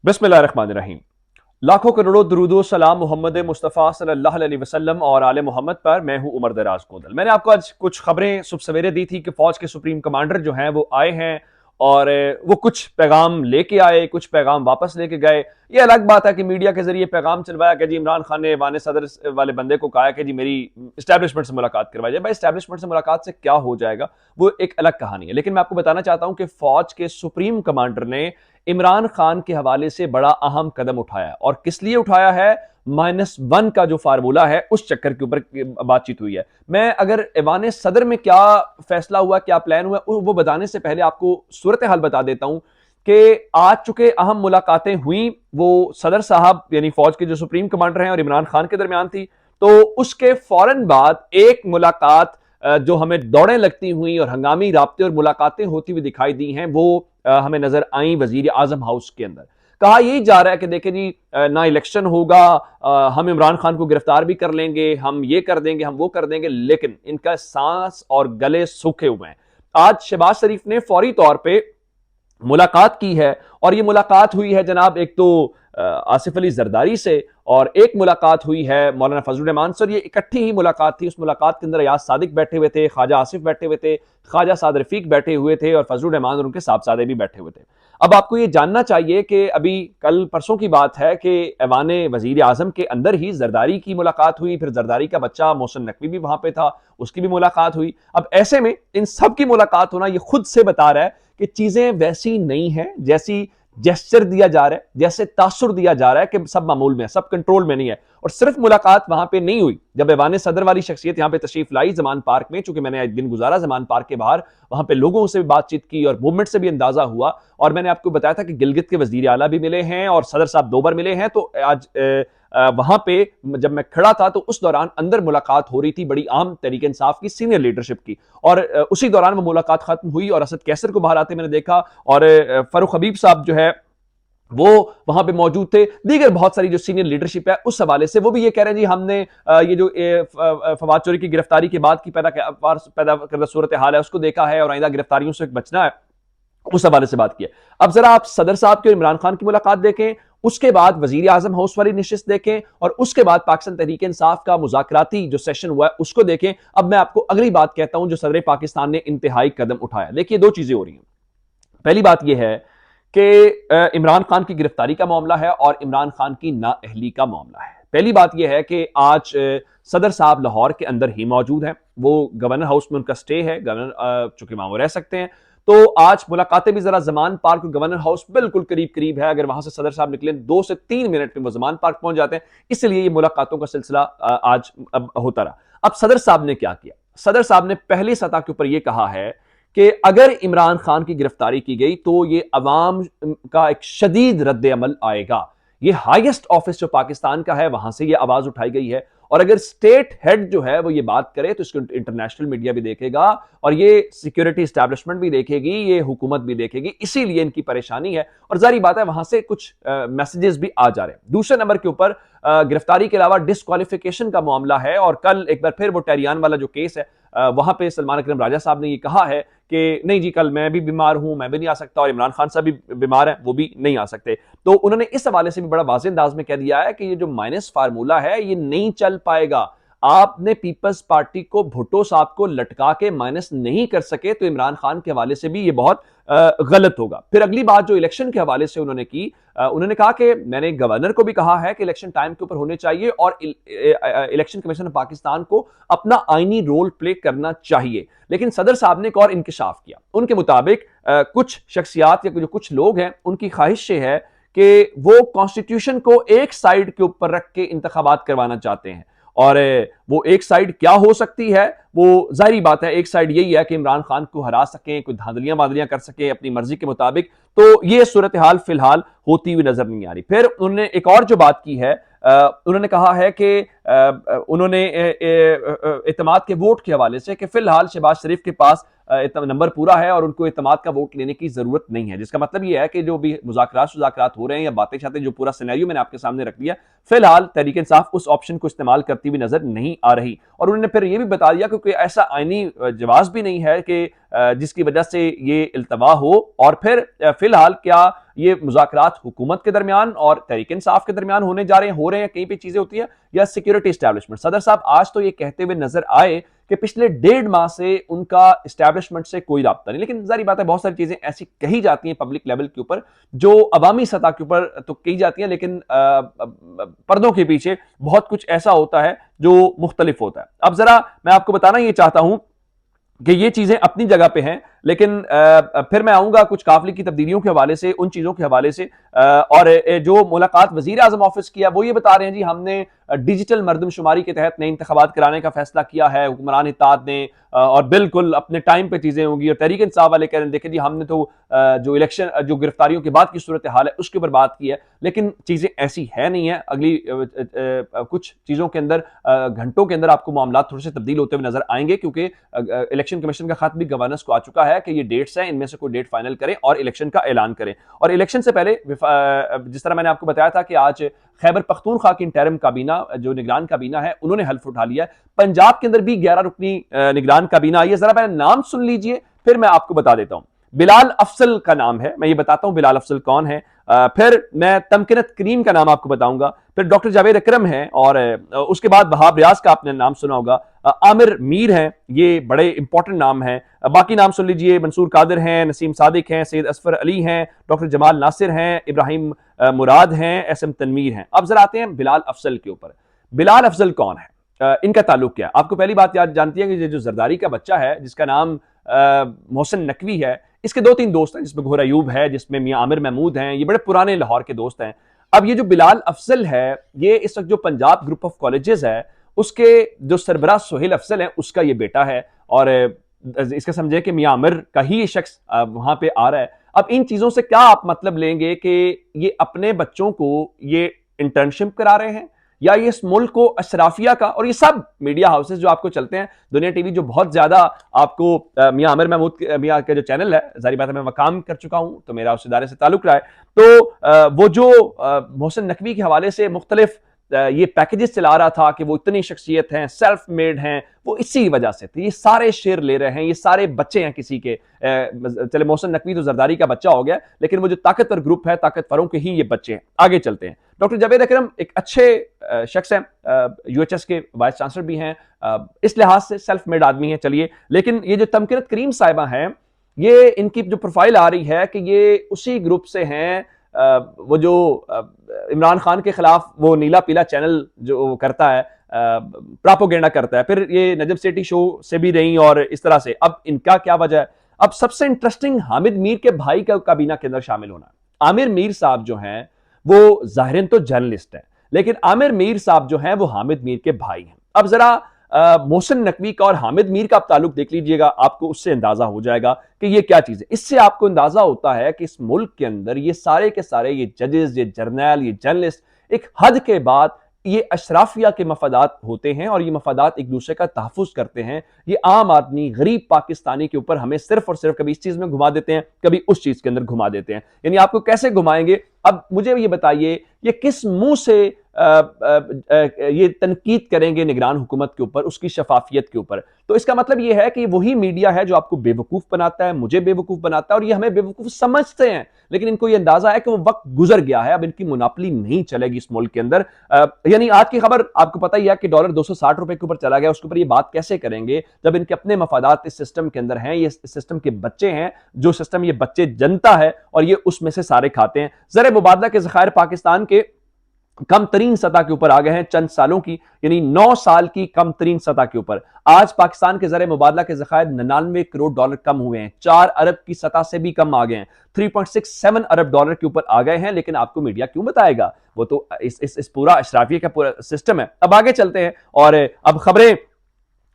बिस्मिल्लाहिर्रहमानिर्रहीम। लाखों करोड़ों दुरूदो सलाम मोहम्मद मुस्तफ़ा सल्लल्लाहु अलैहि वसल्लम और आले मोहम्मद पर। मैं हूं उमर दराज कोदल। मैंने आपको आज कुछ खबरें सुबह सवेरे दी थी कि फौज के सुप्रीम कमांडर जो हैं वो आए हैं और वो कुछ पैगाम लेके आए, कुछ पैगाम वापस लेके गए। ये अलग बात है कि मीडिया के जरिए पैगाम चलवाया कि जी इमरान खान ने वाने सदर वाले बंदे को कहा कि जी मेरी इस्टेब्लिशमेंट से मुलाकात करवाई जाए। भाई इस्टेब्लिशमेंट से मुलाकात से क्या हो जाएगा, वो एक अलग कहानी है। लेकिन मैं आपको बताना चाहता हूं कि फौज के सुप्रीम कमांडर ने इमरान खान के हवाले से बड़ा अहम कदम उठाया। और किस लिए उठाया है? -1 का जो फार्मूला है उस चक्कर के ऊपर बातचीत हुई है। मैं अगर ऐवान सदर में क्या फैसला हुआ, क्या प्लान हुआ, वो बताने से पहले आपको सूरत हाल बता देता हूं कि आज चुके अहम मुलाकातें हुई वो सदर साहब यानी फौज के जो सुप्रीम कमांडर हैं और इमरान खान के दरमियान थी। तो उसके फौरन बाद एक मुलाकात जो हमें दौड़ें लगती हुई और हंगामी राब्ते और मुलाकातें होती हुई दिखाई दी हैं वो हमें नजर आई वजीर आजम हाउस के अंदर। कहा यही जा रहा है कि देखें जी ना इलेक्शन होगा, हम इमरान खान को गिरफ्तार भी कर लेंगे, हम ये कर देंगे, हम वो कर देंगे, लेकिन इनका सांस और गले सूखे हुए हैं। आज शहबाज शरीफ ने फौरी तौर पे मुलाकात की है और ये मुलाकात हुई है जनाब एक तो आसिफ अली जरदारी से और एक मुलाकात हुई है मौलाना फजलुर रहमान से। ये इकट्ठी ही मुलाकात थी। उस मुलाकात के अंदर अयाज सादिक बैठे हुए थे, ख्वाजा आसिफ बैठे हुए थे, ख्वाजा साद रफीक बैठे हुए थे और फजलुर रहमान और उनके साहबजादे भी बैठे हुए थे। अब आपको ये जानना चाहिए कि अभी कल परसों की बात है कि ऐवान वजीर आजम के अंदर ही जरदारी की मुलाकात हुई, फिर जरदारी का बच्चा मोहसिन नकवी भी वहां पे था, उसकी भी मुलाकात हुई। अब ऐसे में इन सब की मुलाकात होना ये खुद से बता रहा है कि चीजें वैसी नहीं है जैसी जेस्चर दिया जा रहा है, जैसे तासुर दिया जा रहा है कि सब मामूल में है, सब कंट्रोल में नहीं है। और सिर्फ मुलाकात वहां पे नहीं हुई, जब ऐवान सदर वाली शख्सियत यहां पे तशरीफ लाई जमान पार्क में, चूंकि मैंने एक दिन गुजारा जमान पार्क के बाहर, वहां पे लोगों से भी बातचीत की और मूवमेंट से भी अंदाजा हुआ। और मैंने आपको बताया था कि गिलगित के वजीर आला भी मिले हैं और सदर साहब 2 बार मिले हैं। तो आज वहां पे जब मैं खड़ा था तो उस दौरान अंदर मुलाकात हो रही थी बड़ी आम तरीके इंसाफ की सीनियर लीडरशिप की, और उसी दौरान वो मुलाकात खत्म हुई और असद कैसर को बाहर आते मैंने देखा और फरूख हबीब साहब जो है वो वहां पे मौजूद थे। दीगर बहुत सारी जो सीनियर लीडरशिप है उस हवाले से वो भी ये कह रहे हैं जी हमने ये जो फवाद चौधरी की गिरफ्तारी के बाद की पैदा करदा सूरत हाल है उसको देखा है और आइंदा गिरफ्तारियों से बचना है, उस हवाले से बात की है। अब जरा आप सदर साहब की और इमरान खान की मुलाकात देखें, उसके बाद वजीर आजम हाउस वाली नशिस्त देखें और उसके बाद पाकिस्तान तहरीक इंसाफ का मुज़ाकराती जो सेशन हुआ है उसको देखें। अब मैं आपको अगली बात कहता हूं जो सदर पाकिस्तान ने इंतहाई कदम उठाया। देखिए 2 चीजें हो रही हैं। पहली बात यह है कि इमरान खान की गिरफ्तारी का मामला है और इमरान खान की नाअहली का मामला है। पहली बात यह है कि आज सदर साहब लाहौर के अंदर ही मौजूद हैं, वो गवर्नर हाउस में उनका स्टे है, गवर्नर चूंकि वहां वो रह सकते हैं। तो आज मुलाकातें भी जरा जमान पार्क और गवर्नर हाउस बिल्कुल करीब करीब है, अगर वहां से सदर साहब निकले 2 से 3 मिनट में वो जमान पार्क पहुंच जाते हैं। इसलिए ये मुलाकातों का सिलसिला आज अब होता रहा। अब सदर साहब ने क्या किया? सदर साहब ने पहली सतह के ऊपर यह कहा है कि अगर इमरान खान की गिरफ्तारी की गई तो ये अवाम का एक शदीद रद्द अमल आएगा। ये हाईएस्ट ऑफिस जो पाकिस्तान का है वहां से ये आवाज उठाई गई है और अगर स्टेट हेड जो है वो ये बात करे तो इसको इंटरनेशनल मीडिया भी देखेगा और ये सिक्योरिटी एस्टैब्लिशमेंट भी देखेगी, ये हुकूमत भी देखेगी। इसीलिए इनकी परेशानी है और जारी बात है वहां से कुछ मैसेजेस भी आ जा रहे हैं। दूसरे नंबर के ऊपर गिरफ्तारी के अलावा डिस्क्वालिफिकेशन का मामला है और कल एक बार फिर वो टेरियान वाला जो केस है वहां पे सलमान अकरम राजा साहब ने ये कहा है कि नहीं जी कल मैं भी बीमार हूं, मैं भी नहीं आ सकता और इमरान खान साहब भी बीमार हैं, वो भी नहीं आ सकते। तो उन्होंने इस हवाले से भी बड़ा वाज़ेह अंदाज में कह दिया है कि ये जो माइनस फार्मूला है ये नहीं चल पाएगा। आपने पीपल्स पार्टी को भुट्टो साहब को लटका के माइनस नहीं कर सके तो इमरान खान के हवाले से भी ये बहुत गलत होगा। फिर अगली बात जो इलेक्शन के हवाले से उन्होंने की, उन्होंने कहा कि मैंने गवर्नर को भी कहा है कि इलेक्शन टाइम के ऊपर होने चाहिए और इलेक्शन कमीशन ऑफ पाकिस्तान को अपना आईनी रोल प्ले करना चाहिए। लेकिन सदर साहब ने एक और इंकशाफ किया। उनके मुताबिक कुछ शख्सियात या जो कुछ लोग हैं उनकी ख्वाहिश ये है कि वो कॉन्स्टिट्यूशन को एक साइड के ऊपर रख के इंतखाबात करवाना चाहते हैं। और वो एक साइड क्या हो सकती है? वो जाहिर बात है एक साइड यही है कि इमरान खान को हरा सकें, कोई धांधलियां बादलियां कर सकें अपनी मर्जी के मुताबिक। तो ये सूरत हाल फिलहाल होती हुई नजर नहीं आ रही। फिर उन्होंने एक और जो बात की है, उन्होंने कहा है कि उन्होंने इत्तेमाद के वोट के हवाले से कि फिलहाल शहबाज शरीफ के पास नंबर पूरा है और उनको इत्तेमाद का वोट लेने की जरूरत नहीं है, जिसका मतलब यह है कि जो भी मुज़ाकरात हो रहे हैं या बातें शातें जो पूरा सिनेरियो मैंने आपके सामने रख दिया, फिलहाल तहरीक इंसाफ उस ऑप्शन को इस्तेमाल करती हुई नजर नहीं आ रही। और उन्होंने फिर यह भी बता दिया कि कोई ऐसा आईनी जवाब भी नहीं है कि जिसकी वजह से ये इल्तवा हो, और फिर फिलहाल क्या ये मुज़ाकरात हुकूमत के दरमियान और तहरीक इंसाफ के दरमियान हो रहे हैं, कहीं पे चीजें होती हैं, या सिक्योरिटी एस्टैब्लिशमेंट? सदर साहब आज तो ये कहते हुए नजर आए कि पिछले 1.5 माह से उनका एस्टैब्लिशमेंट से कोई राब्ता नहीं, लेकिन जारी बात है बहुत सारी चीजें ऐसी कही जाती हैं पब्लिक लेवल के ऊपर, जो अवामी सतह के ऊपर तो कही जाती हैं, लेकिन पर्दों के पीछे बहुत कुछ ऐसा होता है जो मुख्तलिफ होता है। अब जरा मैं आपको बताना ये चाहता हूं कि ये चीजें अपनी जगह पे हैं, लेकिन फिर मैं आऊंगा कुछ काफिले की तब्दीलियों के हवाले से, उन चीजों के हवाले से, और जो मुलाकात वजीर आजम ऑफिस की है वो ये बता रहे हैं जी हमने डिजिटल मरदमशुमारी के तहत नए इंतखाबात कराने का फैसला किया है हुक्मरान इत्तेहाद ने, और बिल्कुल अपने टाइम पे चीजें होंगी। और तहरीक इंसाफ वाले कह रहे हैं देखें जी हमने तो जो इलेक्शन, जो गिरफ्तारियों के बाद की सूरत हाल है उसके ऊपर बात की है, लेकिन चीजें ऐसी है नहीं है। अगली कुछ चीजों के अंदर, घंटों के अंदर आपको मामला थोड़े से तब्दील होते हुए नजर आएंगे, क्योंकि इलेक्शन कमीशन का खत भी गवर्नेंस को आ चुका है कि ये डेट्स हैं, इनमें से कोई डेट फाइनल करें और इलेक्शन का ऐलान करें। और इलेक्शन से पहले जिस तरह मैंने आपको बताया था कि आज खैबर पख्तूनख्वा की इंटरिम काबीना, जो निगरान काबीना है, उन्होंने हल्फ उठा लिया है। पंजाब के अंदर भी 11 रुकनी निगरान काबीना आई है। जरा पहले नाम सुन लीजिए, फिर मैं आपको बता देता हूं। बिलाल अफसल का नाम है, मैं ये बताता हूं बिलाल अफसल कौन है, फिर मैं तमकिनत करीम का नाम आपको बताऊंगा, फिर डॉक्टर जावेद अकरम है, और उसके बाद वहाब रियाज का आपने नाम सुना होगा, आमिर मीर हैं, ये बड़े इंपॉर्टेंट नाम हैं। बाकी नाम सुन लीजिए, मंसूर कादिर हैं, नसीम सादिक हैं, सैयद असफर अली हैं, डॉक्टर जमाल नासिर हैं, इब्राहिम मुराद हैं, एसएम तनवीर हैं। अब जरा आते हैं बिलाल अफसल के ऊपर। बिलाल अफजल कौन है, इनका ताल्लुक क्या है? आपको पहली बात याद जानती है कि जो जरदारी का बच्चा है जिसका नाम मोहसिन नकवी है, इसके 2-3 दोस्त हैं, जिसमें घोर अयूब है, जिसमें मियां आमिर महमूद हैं, ये बड़े पुराने लाहौर के दोस्त हैं। अब ये जो बिलाल अफजल है, ये इस वक्त जो पंजाब ग्रुप ऑफ कॉलेजेस है उसके जो सरबराह सोहेल अफजल है उसका ये बेटा है, और इसका समझे कि मियां आमिर का ही ये शख्स वहां पे आ रहा है। अब इन चीजों से क्या आप मतलब लेंगे कि ये अपने बच्चों को ये इंटर्नशिप करा रहे हैं, या ये इस मुल्क को अशराफिया का, और ये सब मीडिया हाउसेस जो आपको चलते हैं, दुनिया टीवी जो बहुत ज्यादा आपको, मियां आमिर महमूद मियां का जो चैनल है, जारी बात है मैं वह काम कर चुका हूं तो मेरा उस इदारे से ताल्लुक रहा है, तो वो जो मोहसिन नकवी के हवाले से मुख्तलिफ ये पैकेजेस चला रहा था कि वो इतनी शख्सियत हैं, सेल्फ मेड हैं, वो इसी वजह से थे। ये सारे शेयर ले रहे हैं, ये सारे बच्चे हैं किसी के, चले मोहसिन नकवी तो जरदारी का बच्चा हो गया, लेकिन वो जो ताकतवर ग्रुप है, ताकतवरों के ही ये बच्चे हैं। आगे चलते हैं। डॉक्टर जावेद अकरम एक अच्छे शख्स हैं, यूएचएस के वाइस चांसलर भी हैं, इस लिहाज से सेल्फ मेड आदमी हैं, चलिए। लेकिन ये जो तमकिनत करीम साहिबा हैं, ये इनकी जो प्रोफाइल आ रही है कि ये उसी ग्रुप से हैं, वो जो इमरान खान के खिलाफ वो नीला पीला चैनल जो करता है, प्रोपेगेंडा करता है, फिर ये नजम सेठी शो से भी रही, और इस तरह से। अब इनका क्या वजह है? अब सबसे इंटरेस्टिंग हामिद मीर के भाई का काबीना के अंदर शामिल होना। आमिर मीर साहब जो हैं वो जाहिरन तो जर्नलिस्ट हैं, लेकिन आमिर मीर साहब जो हैं वो हामिद मीर के भाई हैं। अब जरा मोहसिन नकवी का और हामिद मीर का आप ताल्लुक देख लीजिएगा, आपको उससे अंदाजा हो जाएगा कि ये क्या चीज है। इससे आपको अंदाजा होता है कि इस मुल्क के अंदर ये सारे के सारे, ये जजेस, ये जर्नल, ये जर्नलिस्ट, एक हद के बाद ये अशराफिया के मफादात होते हैं, और ये मफादात एक दूसरे का तहफ़्फ़ुज़ करते हैं। ये आम आदमी, गरीब पाकिस्तानी के ऊपर हमें सिर्फ और सिर्फ कभी इस चीज में घुमा देते हैं, कभी उस चीज के अंदर घुमा देते हैं। यानी आपको कैसे घुमाएंगे? अब मुझे ये बताइए, ये किस मुंह से ये तनकीद करेंगे निगरान हुकूमत के ऊपर, उसकी शफाफियत के ऊपर? तो इसका मतलब ये है कि वही मीडिया है जो आपको बेवकूफ बनाता है, मुझे बेवकूफ बनाता है, और ये हमें बेवकूफ समझते हैं, लेकिन इनको ये अंदाजा है कि वो वक्त गुजर गया है, अब इनकी मुनापली नहीं चलेगी इस मुल्क के अंदर। यानी आज की खबर आपको पता ही है कि डॉलर 260 रुपए के ऊपर चला गया, उसके ऊपर ये बात कैसे करेंगे जब इनके अपने मफादात इस सिस्टम के अंदर हैं, ये सिस्टम के बच्चे हैं, जो सिस्टम ये बच्चे जनता है, और ये उसमें से सारे खाते हैं। ज़र मुबादला के ज़खायर पाकिस्तान के कम तरीन सतह के ऊपर आ गए हैं चंद सालों की, यानी 9 साल की कम तरीन सतह के ऊपर। आज पाकिस्तान के ज़र मुबादला के ज़खायर 99 करोड़ डॉलर कम हुए हैं, 4 अरब की सतह से भी कम आ गए हैं, 3.67 अरब डॉलर के ऊपर आ गए हैं। लेकिन आपको मीडिया क्यों बताएगा? वो तो इस पूरा अशराफिया का पूरा सिस्टम है। अब आगे चलते हैं, और अब खबरें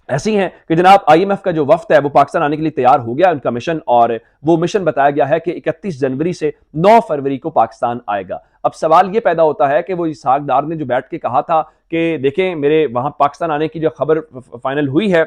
ऐसी हैं कि जनाब IMF का जो वफ्द है वो पाकिस्तान आने के लिए तैयार हो गया, उनका मिशन, और वो मिशन बताया गया है कि 31 जनवरी से 9 फरवरी को पाकिस्तान आएगा। अब सवाल ये पैदा होता है कि वो इसहाक डार ने जो बैठ के कहा था कि देखें मेरे वहां पाकिस्तान आने की जो खबर फाइनल हुई है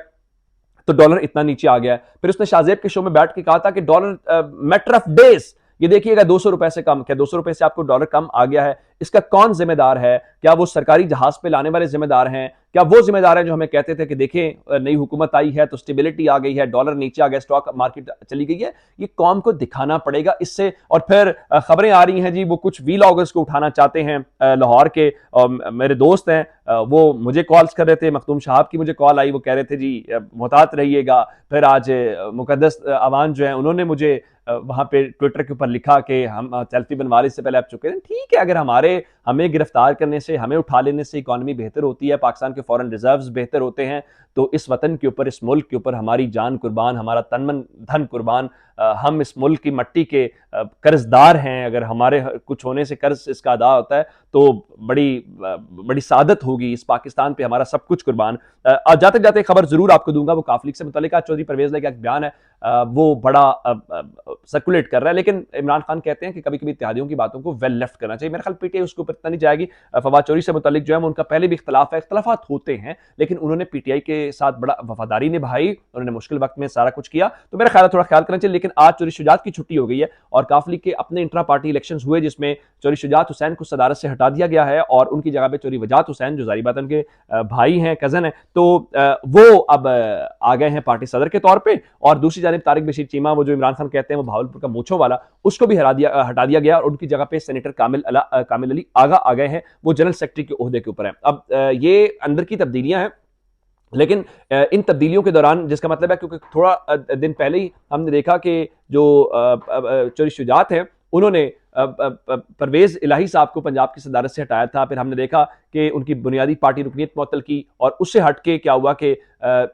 तो डॉलर इतना नीचे आ गया है, फिर उसने शाहजेब के शो में बैठ के कहा था कि डॉलर मैटर ऑफ डेज, ये देखिएगा 200 रुपए से कम, क्या 200 रुपए से आपको डॉलर कम आ गया है? इसका कौन जिम्मेदार है? क्या वो सरकारी जहाज पे लाने वाले जिम्मेदार हैं? क्या वो जिम्मेदार हैं जो हमें कहते थे कि देखें नई हुकूमत आई है तो स्टेबिलिटी आ गई है, डॉलर नीचे आ गया, स्टॉक मार्केट चली गई है? ये कौम को दिखाना पड़ेगा इससे। और फिर खबरें आ रही हैं जी, वो कुछ वीलॉगर्स को उठाना चाहते हैं लाहौर के, मेरे दोस्त हैं, वो मुझे कॉल्स कर रहे थे, मखदूम साहब की मुझे कॉल आई, वो कह रहे थे जी मुहतात रहिएगा। फिर आज मुकद्दस अवान जो है उन्होंने मुझे वहां पे ट्विटर के ऊपर लिखा कि हम सेल्फी बनवाने से पहले आप चुके हैं। ठीक है, अगर हमें गिरफ्तार करने से, हमें उठा लेने से इकॉनमी बेहतर होती है, पाकिस्तान के फॉरेन रिजर्व्स बेहतर होते हैं, तो इस वतन के ऊपर, इस मुल्क के ऊपर हमारी जान कुर्बान, हमारा तन मन धन कुर्बान, हम इस मुल्क की मट्टी के कर्जदार हैं। अगर हमारे कुछ होने से कर्ज इसका अदा होता है तो बड़ी सादत होगी। इस पाकिस्तान पे हमारा सब कुछ कुर्बान। जाते जाते खबर जरूर आपको दूंगा, वो काफ लीग से मुतालिक चौधरी परवेज का एक बयान है, वो बड़ा सर्कुलेट कर रहा है, लेकिन इमरान खान कहते हैं कि कभी कभी इत्तेहादियों की बातों को वेल लेफ्ट करना चाहिए। मेरे ख्याल पीटीआई उसके ऊपर इतना नहीं जाएगी। फवाद चौधरी से मुतालिक जो है उनका पहले भी इख्तलाफ है, इख्तलाफात होते हैं, लेकिन उन्होंने पीटीआई के साथ बड़ा वफादारी निभाई, उन्होंने मुश्किल वक्त में सारा कुछ किया, तो मेरा ख्याल थोड़ा ख्याल करना चाहिए। लेकिन आज चौधरी शुजात की छुट्टी हो गई है और काफ लीग के अपने इंट्रा पार्टी इलेक्शन हुए, जिसमें चौधरी शुजात हुसैन को सदारत से हटा दिया गया है और उनकी जगह पे चौधरी वजात हुसैन, जो जारी बात है उनके भाई हैं, कजन है, तो वो अब आ गए हैं पार्टी सदर के तौर पर। और दूसरी जानिब तारिक बशीर चीमा, वो जो इमरान खान कहते हैं वो भावलपुर का मूछों वाला, उसको भी हटा दिया गया और उनकी जगह पे सेनेटर कामिल अली आगा आ गए हैं, वो जनरल सेक्रेटरी के ओहदे के ऊपर है। अब ये अंदर की तब्दीलियां हैं, लेकिन इन तब्दीलियों के दौरान, जिसका मतलब है क्योंकि थोड़ा दिन पहले ही हमने देखा कि जो चौधरी शुजात हैं उन्होंने परवेज इलाही साहब को पंजाब की सदारत से हटाया था। फिर हमने देखा कि उनकी बुनियादी पार्टी रुकनीत मुअत्तल की, और उससे हटके क्या हुआ कि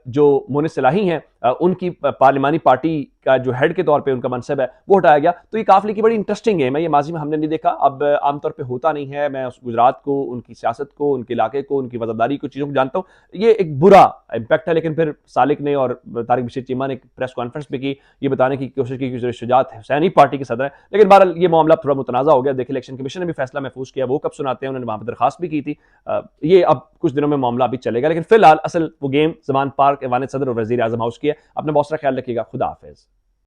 जो मोनिस सलाही हैं उनकी पार्लिमानी पार्टी का जो हेड के तौर पे उनका मनसब है वो हटाया गया। तो ये काफ लीग की बड़ी इंटरेस्टिंग है, मैं ये माजी में हमने नहीं देखा, अब आमतौर पे होता नहीं है। मैं उस गुजरात को, उनकी सियासत को, उनके इलाके को, उनकी वफादारी को, चीज़ों को जानता हूँ। ये एक बुरा इम्पैक्ट है, लेकिन फिर सालिक ने और तारिक बशीर चीमा ने एक प्रेस कॉन्फ्रेंस भी की, ये बताने की कोशिश की कि शुजात हुसैनी पार्टी के सदर है। लेकिन बहरहाल ये मामला थोड़ा मुतनाज़ा हो गया। देखिए इलेक्शन कमीशन ने भी फैसला महफूज किया, वो कब सुनाते हैं, उन्होंने वहां पर दरखास्त भी की थी। ये अब कुछ दिनों में मामला अभी चलेगा, लेकिन फिलहाल असल वो गेम ज़मान पार्क, ऐवान सदर और वज़ीर आज़म हाउस की है। अपना बहुत सारा ख्याल रखिएगा। खुदा हाफिज़।